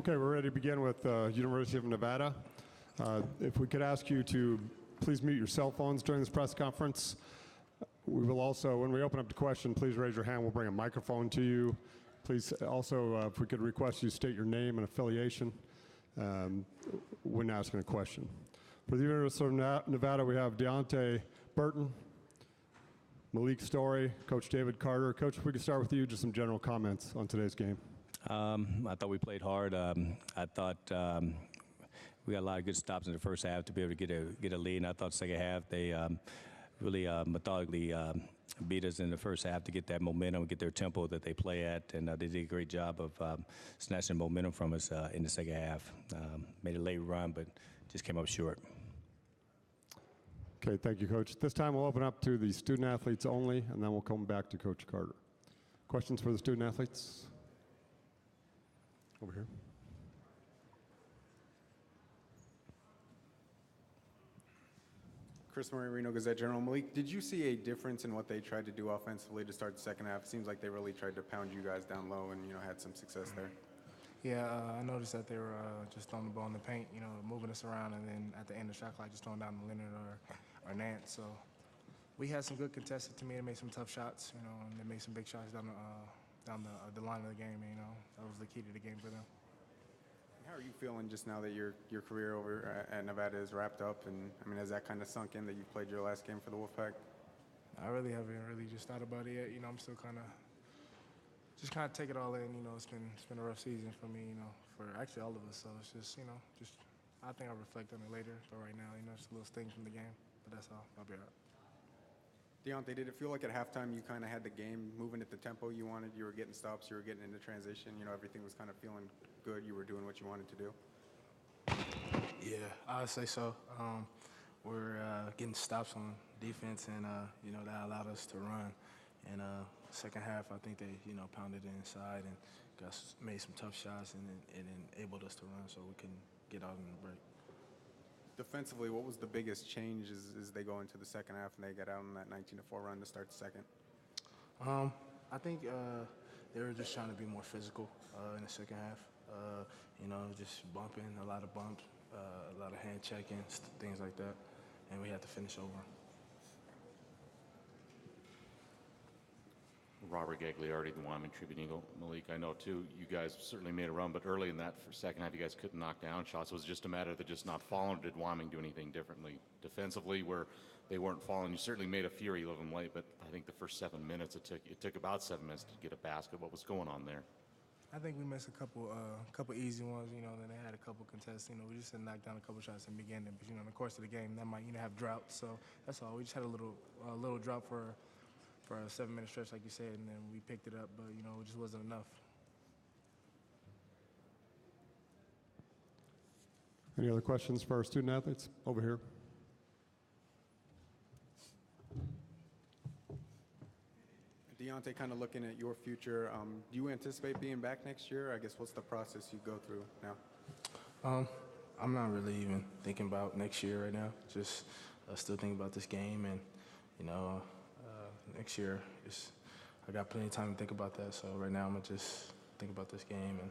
Okay, we're ready to begin with University of Nevada. If we could ask you to please mute your cell phones during this press conference. We will also, when we open up the question, please raise your hand. We'll bring a microphone to you. Please also, if we could request you state your name and affiliation when asking a question. For the University of Nevada, we have Deontay Burton, Malik Story, Coach David Carter. Coach, if we could start with you, just some general comments on today's game. I thought we played hard. I thought we got a lot of good stops in the first half to be able to get a lead. And I thought second half they really methodically beat us in the first half to get that momentum, get their tempo that they play at, and they did a great job of snatching momentum from us in the second half. Made a late run, but just came up short. Okay, thank you, Coach. This time we'll open up to the student athletes only, and then we'll come back to Coach Carter. Questions for the student athletes? Over here. Chris Murray, Reno Gazette-Journal. Malik, did you see a difference in what they tried to do offensively to start the second half? It seems like they really tried to pound you guys down low and, had some success there. Yeah, I noticed that they were just throwing the ball in the paint, moving us around, and then at the end of the shot clock, just throwing down to Leonard or Nance. So we had some good contested to me. They made some tough shots, and they made some big shots down the line of the game. That was the key to the game for them. How are you feeling just now that your career over at Nevada is wrapped up? And has that kind of sunk in that you played your last game for the Wolfpack? I really haven't just thought about it yet. I'm still kind of take it all in. It's been a rough season for me. For actually all of us. So it's just I think I'll reflect on it later. But right now, it's a little sting from the game. But that's all. I'll be all right. Deontay, did it feel like at halftime you kind of had the game moving at the tempo you wanted? You were getting stops, you were getting into transition, everything was kind of feeling good, you were doing what you wanted to do? Yeah, I would say so. We're getting stops on defense, and, that allowed us to run. And second half, I think they, pounded it inside and made some tough shots and enabled us to run so we couldn't get out in the break. Defensively, what was the biggest change as they go into the second half and they get out on that 19-4 run to start the second? I think they were just trying to be more physical in the second half. Just bumping, a lot of bumps, a lot of hand checking, things like that, and we had to finish over. Robert Gagliardi, the Wyoming Tribune Eagle. Malik, I know, too, you guys certainly made a run, but early in that second half, you guys couldn't knock down shots. Was it just a matter of just not falling, or did Wyoming do anything differently defensively where they weren't falling? You certainly made a fury of them late, but I think the first 7 minutes, it took about 7 minutes to get a basket. What was going on there? I think we missed a couple easy ones, then they had a couple contests. We just didn't knock down a couple shots in the beginning, but, in the course of the game, that might, have drought. So that's all. We just had a little drought for a 7-minute stretch, like you said, and then we picked it up, but, it just wasn't enough. Any other questions for our student athletes? Over here. Deontay, kind of looking at your future, do you anticipate being back next year? I guess what's the process you go through now? I'm not really even thinking about next year right now. Just still thinking about this game, and, next year, I got plenty of time to think about that. So right now, I'm going to just think about this game and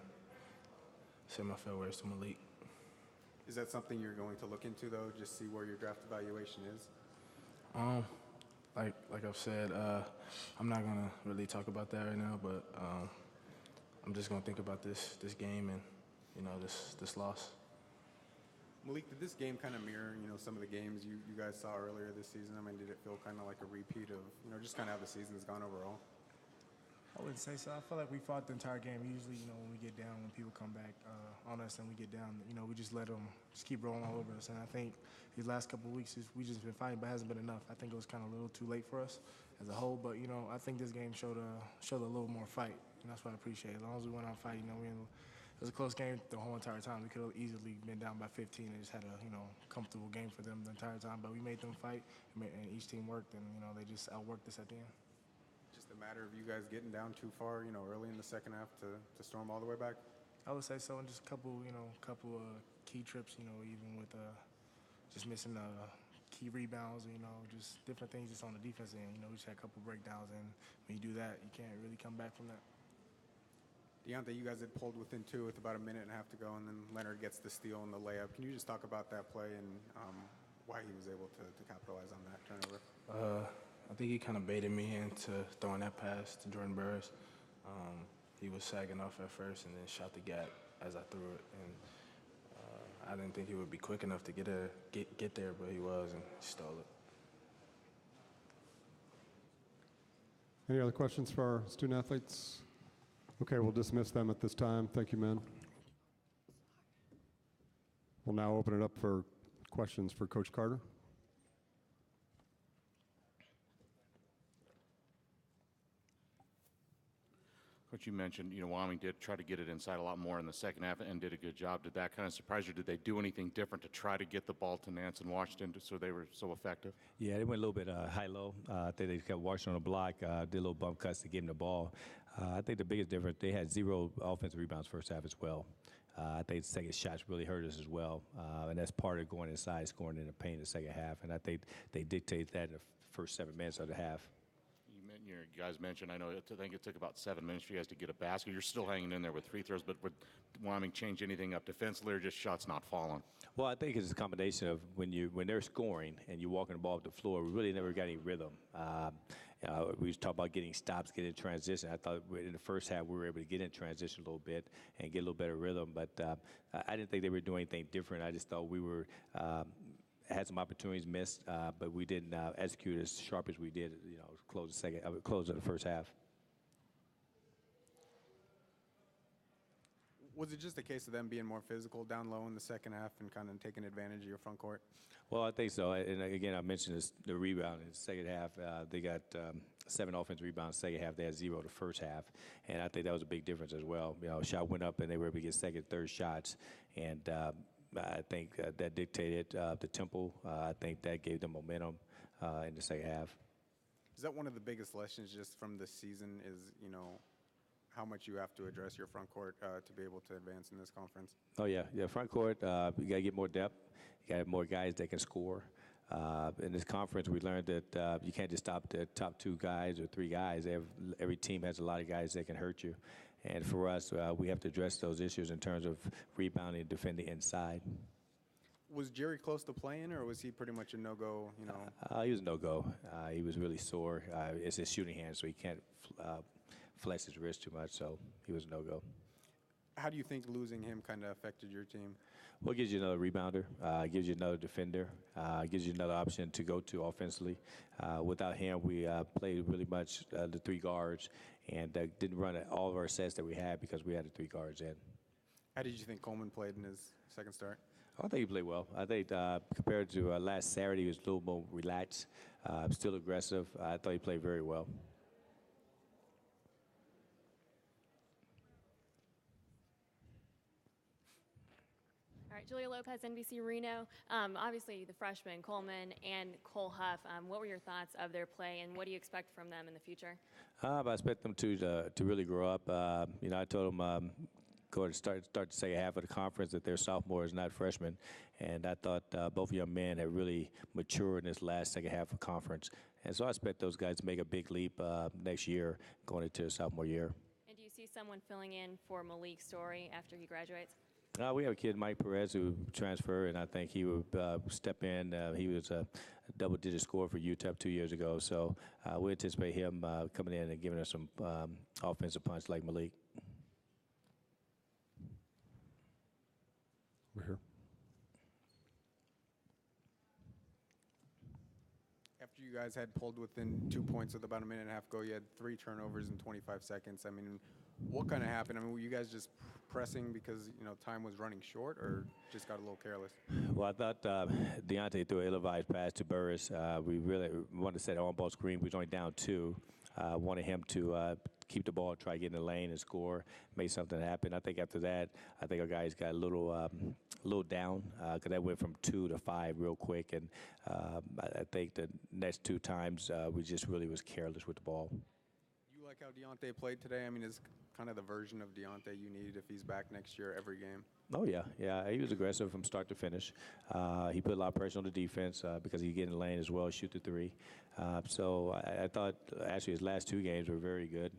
say my farewells to Malik. Is that something you're going to look into, though, just see where your draft evaluation is? Like I've said, I'm not going to really talk about that right now, but I'm just going to think about this game and, this loss. Malik, did this game kind of mirror, some of the games you guys saw earlier this season? Did it feel kind of like a repeat of, just kind of how the season's gone overall? I wouldn't say so. I feel like we fought the entire game. Usually, when we get down, when people come back on us and we get down, we just let them just keep rolling all over us. And I think these last couple of weeks, we just been fighting, but it hasn't been enough. I think it was kind of a little too late for us as a whole. But, I think this game showed a little more fight, and that's what I appreciate. As long as we went on fighting, it was a close game the whole entire time. We could have easily been down by 15 and just had a, comfortable game for them the entire time. But we made them fight, and each team worked, and, they just outworked us at the end. Just a matter of you guys getting down too far, early in the second half to storm all the way back? I would say so, and just a couple key trips, even with just missing key rebounds, just different things just on the defense end. We just had a couple breakdowns, and when you do that, you can't really come back from that. Deontay, you guys had pulled within 2 with about a minute and a half to go, and then Leonard gets the steal and the layup. Can you just talk about that play and why he was able to capitalize on that turnover? I think he kind of baited me into throwing that pass to Jordan Burris. He was sagging off at first and then shot the gap as I threw it. And I didn't think he would be quick enough to get there, but he was, and he stole it. Any other questions for our student athletes? Okay, we'll dismiss them at this time. Thank you, men. We'll now open it up for questions for Coach Carter. Coach, you mentioned, Wyoming did try to get it inside a lot more in the second half and did a good job. Did that kind of surprise you? Did they do anything different to try to get the ball to Nance and Washington so they were so effective? Yeah, they went a little bit high-low. I think they kept Washington on the block, did little bump cuts to give him the ball. I think the biggest difference, they had 0 offensive rebounds first half as well. I think the second shots really hurt us as well, and that's part of going inside, scoring in the paint in the second half. And I think they dictated that in the first 7 minutes of the half. You guys mentioned, I think it took about 7 minutes for you guys to get a basket. You're still hanging in there with free throws, but would Wyoming change anything up defensively or just shots not falling? Well, I think it's a combination of when they're scoring and you're walking the ball up the floor, we really never got any rhythm. We was talking about getting stops, getting in transition. I thought in the first half we were able to get in transition a little bit and get a little better rhythm, but I didn't think they were doing anything different. I just thought we were had some opportunities missed, but we didn't execute as sharp as we did. Close the first half. Was it just a case of them being more physical down low in the second half and kind of taking advantage of your front court? Well, I think so. And again, I mentioned the rebound in the second half. They got 7 offensive rebounds second half. They had 0 the first half. And I think that was a big difference as well. Shot went up and they were able to get second, third shots. And I think that dictated the tempo. I think that gave them momentum in the second half. Is that one of the biggest lessons just from this season is, how much you have to address your front court to be able to advance in this conference? Oh, yeah. Front court, you got to get more depth. You got to have more guys that can score. In this conference, we learned that you can't just stop the top 2 guys or 3 guys. Every team has a lot of guys that can hurt you. And for us, we have to address those issues in terms of rebounding and defending inside. Was Jerry close to playing, or was he pretty much a no-go, He was a no-go. He was really sore. It's his shooting hand, so he can't flex his wrist too much, so he was a no-go. How do you think losing him kind of affected your team? Well, it gives you another rebounder, gives you another defender, gives you another option to go to offensively. Without him, we played really much the 3 guards and didn't run all of our sets that we had because we had the 3 guards in. How did you think Coleman played in his second start? I think he played well. I think compared to last Saturday, he was a little more relaxed, still aggressive. I thought he played very well. All right, Julia Lopez, NBC Reno. Obviously, the freshmen, Coleman and Cole Huff, what were your thoughts of their play, and what do you expect from them in the future? I expect them to really grow up. I told them go to start the second half of the conference that they're sophomores, not freshmen. And I thought both young men have really matured in this last second half of conference. And so I expect those guys to make a big leap next year going into sophomore year. And do you see someone filling in for Malik Story after he graduates? We have a kid, Mike Perez, who transferred, and I think he would step in. He was a double-digit scorer for UTEP 2 years ago. So we anticipate him coming in and giving us some offensive punch like Malik. We're here. After you guys had pulled within 2 points with about a minute and a half ago, you had 3 turnovers in 25 seconds. I mean, what kind of happened? I mean, were you guys just pressing because, time was running short, or just got a little careless? Well, I thought Deontay threw an ill-advised pass to Burris. We really wanted to set an on-ball screen. We was only down 2. Wanted him to keep the ball, try to get in the lane and score, make something happen. I think after that, I think our guys got a little down because that went from 2 to 5 real quick. And I think the next 2 times we just really was careless with the ball. You like how Deontay played today? I mean, is kind of the version of Deontay you need if he's back next year every game? Oh, yeah. He was aggressive from start to finish. He put a lot of pressure on the defense because he get in the lane as well, shoot the 3. So I thought actually his last 2 games were very good,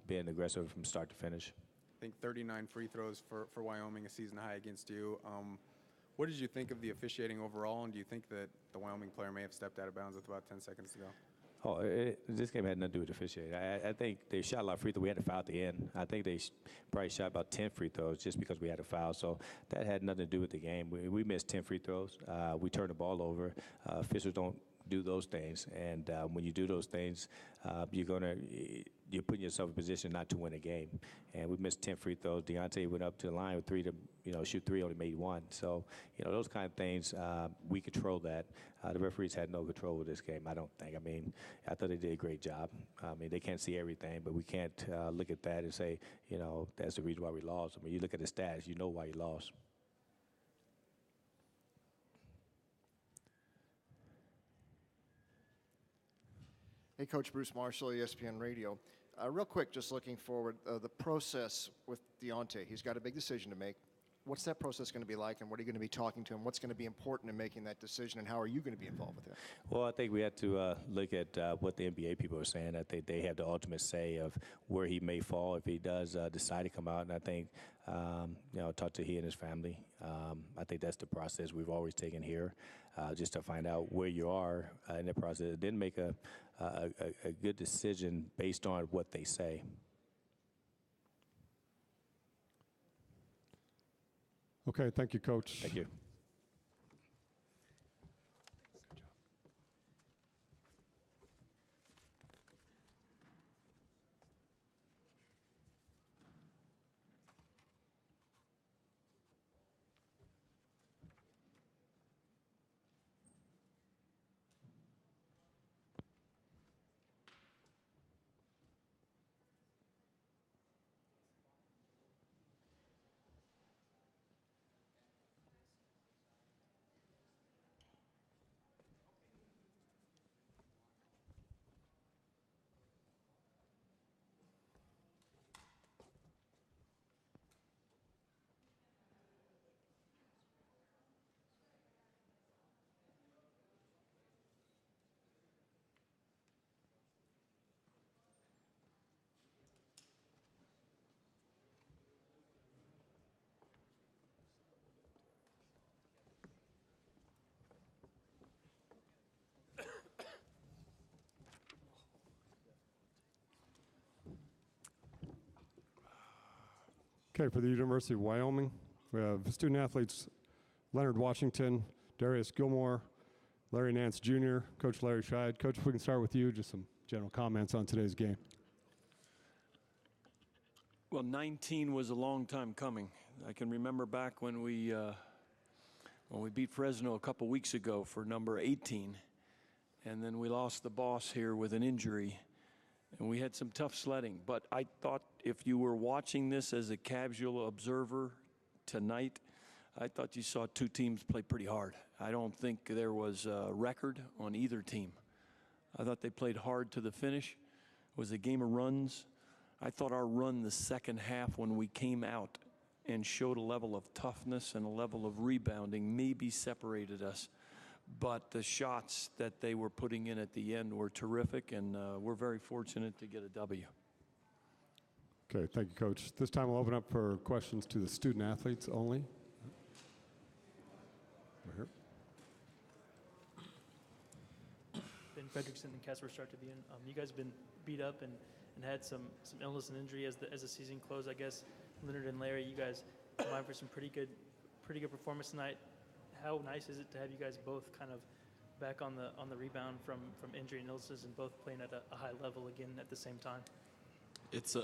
being aggressive from start to finish. think 39 free throws for Wyoming, a season high against you. What did you think of the officiating overall, and do you think that the Wyoming player may have stepped out of bounds with about 10 seconds to go? Oh, this game had nothing to do with officiating. I think they shot a lot of free throws. We had a foul at the end. I think they probably shot about 10 free throws just because we had a foul. So that had nothing to do with the game. We missed 10 free throws. We turned the ball over. Officials don't do those things. And when you do those things, you're putting yourself in a position not to win a game. And we missed 10 free throws. Deontay went up to the line with 3 to shoot 3, only made 1. So those kind of things, we control that. The referees had no control of this game, I don't think. I mean, I thought they did a great job. I mean, they can't see everything, but we can't look at that and say, that's the reason why we lost. I mean, you look at the stats, you know why you lost. Hey, Coach Bruce Marshall, ESPN Radio. Real quick, just looking forward, the process with Deontay. He's got a big decision to make. What's that process going to be like, and what are you going to be talking to him? What's going to be important in making that decision, and how are you going to be involved with it? Well, I think we have to look at what the NBA people are saying. I think they have the ultimate say of where he may fall if he does decide to come out. And I think, talk to he and his family. I think that's the process we've always taken here, just to find out where you are in the process. Then make a good decision based on what they say. Okay, thank you, Coach. Thank you. Okay, for the University of Wyoming, we have student athletes Leonard Washington, Darius Gilmore, Larry Nance Jr., Coach Larry Scheid. Coach, if we can start with you, just some general comments on today's game. Well, 19 was a long time coming. I can remember back when we beat Fresno a couple weeks ago for number 18, and then we lost the boss here with an injury, and we had some tough sledding. But I thought if you were watching this as a casual observer tonight, I thought you saw two teams play pretty hard. I don't think there was a record on either team. I thought they played hard to the finish. It was a game of runs. I thought our run the second half when we came out and showed a level of toughness and a level of rebounding maybe separated us. But the shots that they were putting in at the end were terrific, and we're very fortunate to get a W. Okay, thank you, Coach. This time we'll open up for questions to the student athletes only. Right here. Ben Fredrickson and Casper start to be in. You guys have been beat up and had some illness and injury as the season closed. I guess Leonard and Larry, you guys combined for some pretty good performance tonight. How nice is it to have you guys both kind of back on the rebound from injury and illnesses and both playing at a high level again at the same time? It's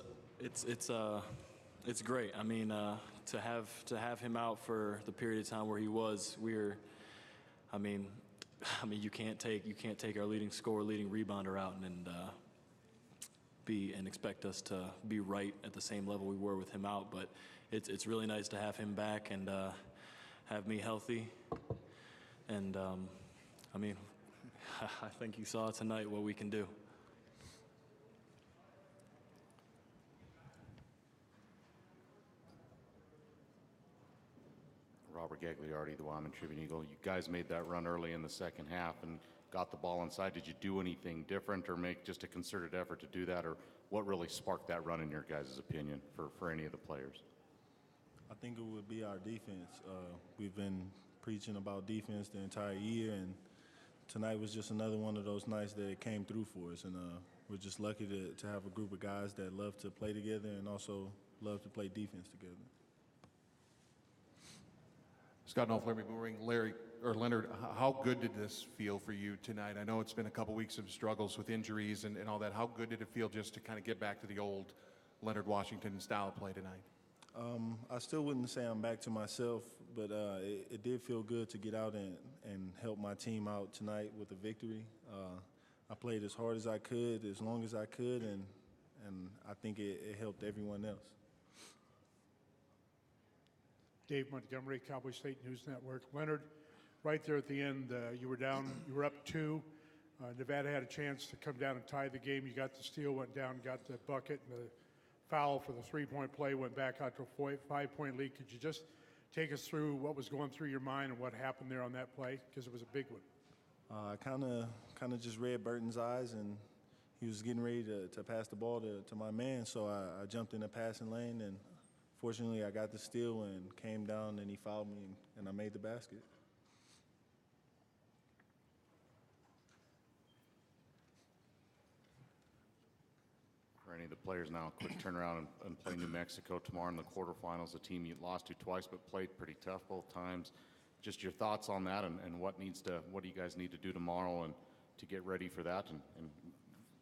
great. I mean, to have him out for the period of time where he was, I mean, you can't take our leading scorer, leading rebounder out and expect us to be right at the same level we were with him out. But it's really nice to have him back and have me healthy. And I mean, I think you saw tonight what we can do. Robert Gagliardi, the Wyoming Tribune Eagle. You guys made that run early in the second half, and got the ball inside. Did you do anything different or make just a concerted effort to do that, or what really sparked that run in your guys' opinion for any of the players? I think it would be our defense. We've been preaching about defense the entire year, and tonight was just another one of those nights that it came through for us. And we're just lucky to have a group of guys that love to play together and also love to play defense together. Scott Knopfler, Boomerang. Larry or Leonard, how good did this feel for you tonight? I know it's been a couple weeks of struggles with injuries and all that. How good did it feel just to kind of get back to the old Leonard Washington style of play tonight? I still wouldn't say I'm back to myself, but it did feel good to get out and help my team out tonight with a victory. I played as hard as I could, as long as I could, and I think it helped everyone else. Dave Montgomery, Cowboy State News Network. Leonard, right there at the end, you were down, you were up 2. Nevada had a chance to come down and tie the game. You got the steal, went down, got the bucket, and the foul for the 3-point play, went back out to a 5-point lead. Could you just take us through what was going through your mind and what happened there on that play? Because it was a big one. I kind of just read Burton's eyes, and he was getting ready to pass the ball to my man, so I jumped in the passing lane, and fortunately I got the steal and came down, and he fouled me, and I made the basket. For any of the players now, quick turnaround and play New Mexico tomorrow in the quarterfinals, a team you lost to twice but played pretty tough both times. Just your thoughts on that and what do you guys need to do tomorrow and to get ready for that and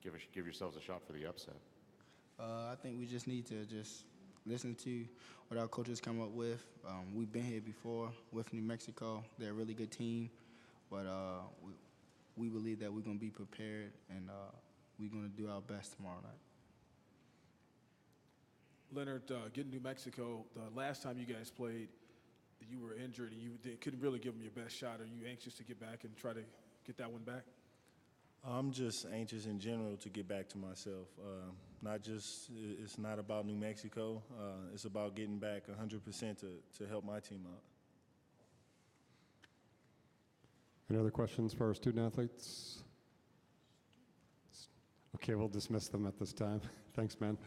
give yourselves a shot for the upset? I think we just need to just listen to what our coaches come up with. We've been here before with New Mexico. They're a really good team, but we believe that we're going to be prepared and we're going to do our best tomorrow night. Leonard, getting New Mexico, the last time you guys played, you were injured and you couldn't really give them your best shot. Are you anxious to get back and try to get that one back? I'm just anxious in general to get back to myself. It's not about New Mexico. It's about getting back 100% to help my team out. Any other questions for our student athletes? Okay, we'll dismiss them at this time. Thanks, man.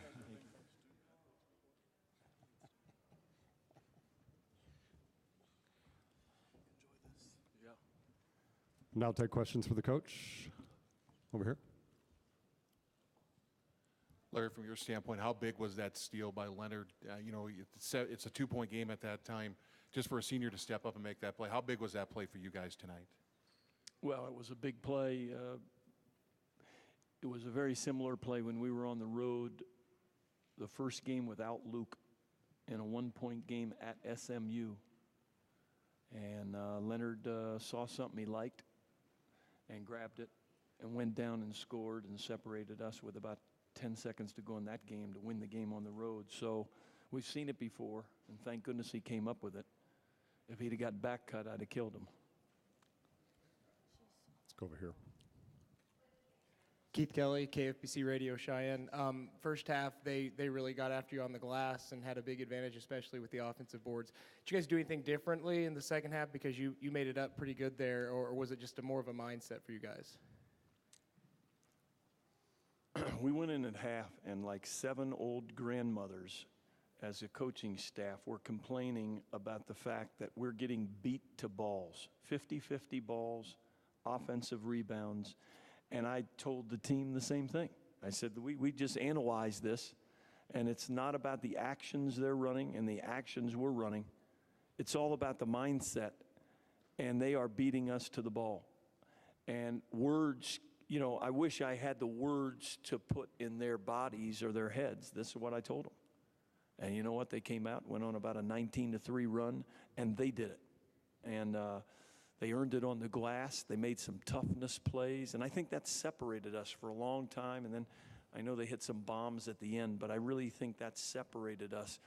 Now take questions for the coach. Over here. Larry, from your standpoint, how big was that steal by Leonard? It's a 2-point game at that time. Just for a senior to step up and make that play, how big was that play for you guys tonight? Well, it was a big play. It was a very similar play when we were on the road the first game without Luke in a 1-point game at SMU. And Leonard saw something he liked and grabbed it and went down and scored and separated us with about 10 seconds to go in that game to win the game on the road. So we've seen it before, and thank goodness he came up with it. If he'd have got back cut, I'd have killed him. Let's go over here. Keith Kelly, KFBC Radio Cheyenne. First half, they really got after you on the glass and had a big advantage, especially with the offensive boards. Did you guys do anything differently in the second half because you made it up pretty good there, or was it just more of a mindset for you guys? We went in at half, and like 7 old grandmothers as a coaching staff were complaining about the fact that we're getting beat to balls, 50-50 balls, offensive rebounds. And I told the team the same thing. I said, we just analyzed this, and it's not about the actions they're running and the actions we're running. It's all about the mindset, and they are beating us to the ball. And words, I wish I had the words to put in their bodies or their heads. This is what I told them. And you know what? They came out, went on about a 19-3 run, and they did it. And they earned it on the glass. They made some toughness plays, and I think that separated us for a long time. And then I know they hit some bombs at the end, but I really think that separated us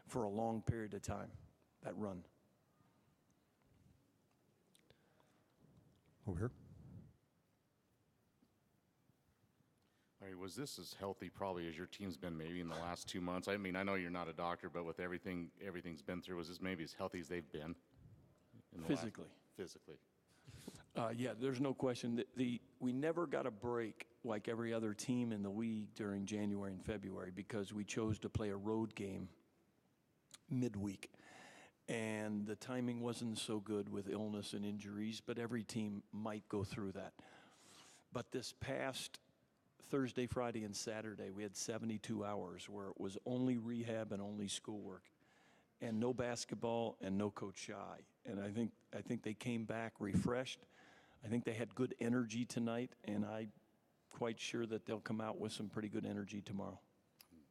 for a long period of time, that run. Over here. Larry, was this as healthy probably as your team's been maybe in the last 2 months? I mean, I know you're not a doctor, but with everything's been through, was this maybe as healthy as they've been? Physically. Physically. Yeah, there's no question. We never got a break like every other team in the league during January and February because we chose to play a road game midweek. And the timing wasn't so good with illness and injuries, but every team might go through that. But this past Thursday, Friday, and Saturday, we had 72 hours where it was only rehab and only schoolwork, and no basketball and no Coach Shy. And I think they came back refreshed. I think they had good energy tonight, and I'm quite sure that they'll come out with some pretty good energy tomorrow.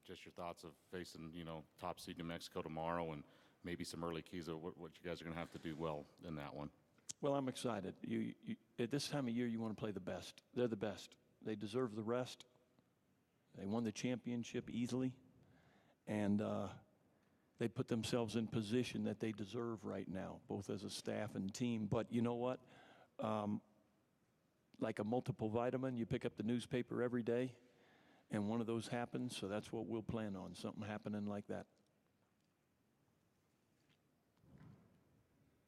Just your thoughts of facing, top seed New Mexico tomorrow and maybe some early keys of what you guys are going to have to do well in that one. Well, I'm excited. You at this time of year, you want to play the best. They're the best. They deserve the rest. They won the championship easily, and they put themselves in position that they deserve right now, both as a staff and team. But you know what? Like a multiple vitamin, you pick up the newspaper every day, and one of those happens, so that's what we'll plan on, something happening like that.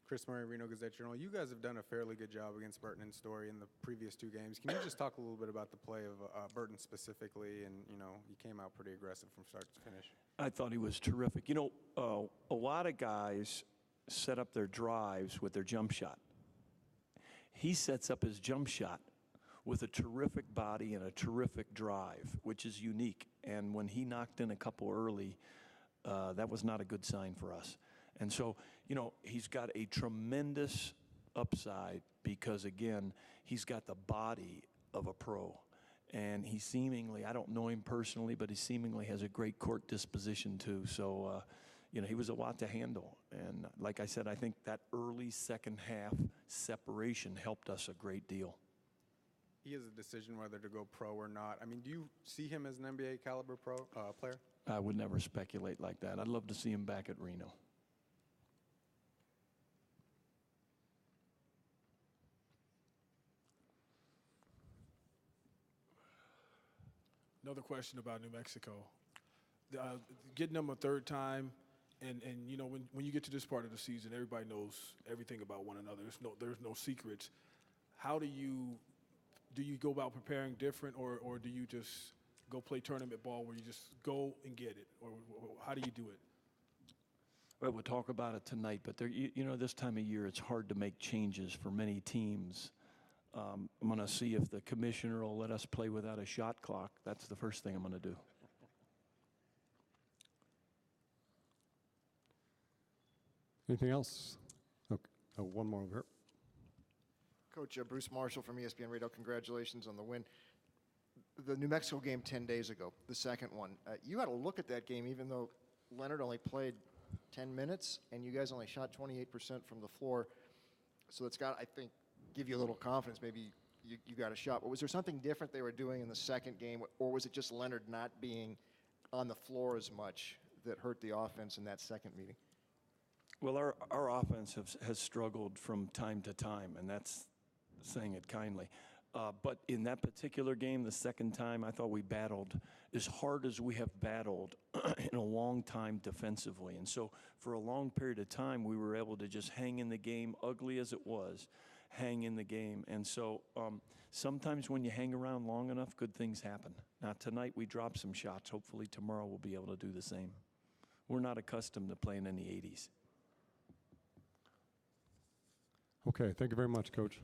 Chris Murray, Reno Gazette-Journal. You guys have done a fairly good job against Burton and Story in the previous two games. Can you just talk a little bit about the play of Burton specifically? And, he came out pretty aggressive from start to finish. I thought he was terrific. A lot of guys set up their drives with their jump shot. He sets up his jump shot with a terrific body and a terrific drive, which is unique. And when he knocked in a couple early, that was not a good sign for us. And so, he's got a tremendous upside because, again, he's got the body of a pro. And he seemingly, I don't know him personally, but he seemingly has a great court disposition too. So, he was a lot to handle. And like I said, I think that early second half separation helped us a great deal. He has a decision whether to go pro or not. I mean, do you see him as an NBA caliber player? I would never speculate like that. I'd love to see him back at Reno. Another question about New Mexico. Getting them a third time, and when you get to this part of the season, everybody knows everything about one another. There's no secrets. How do you go about preparing different, or do you just go play tournament ball where you just go and get it, or how do you do it? Well, we'll talk about it tonight, but this time of year, it's hard to make changes for many teams. I'm going to see if the commissioner will let us play without a shot clock. That's the first thing I'm going to do. Anything else? Okay. Oh, one more over here. Coach Bruce Marshall from ESPN Radio, congratulations on the win. The New Mexico game 10 days ago, the second one, you had a look at that game even though Leonard only played 10 minutes and you guys only shot 28% from the floor. So it's got, I think, give you a little confidence. Maybe you got a shot. But was there something different they were doing in the second game, or was it just Leonard not being on the floor as much that hurt the offense in that second meeting? Well, our offense has struggled from time to time, and that's saying it kindly. But in that particular game, the second time, I thought we battled as hard as we have battled in a long time defensively. And so for a long period of time, we were able to just hang in the game, ugly as it was, hang in the game. And so sometimes when you hang around long enough, good things happen. Now, tonight we dropped some shots. Hopefully tomorrow we'll be able to do the same. We're not accustomed to playing in the 80s. Okay, thank you very much, Coach.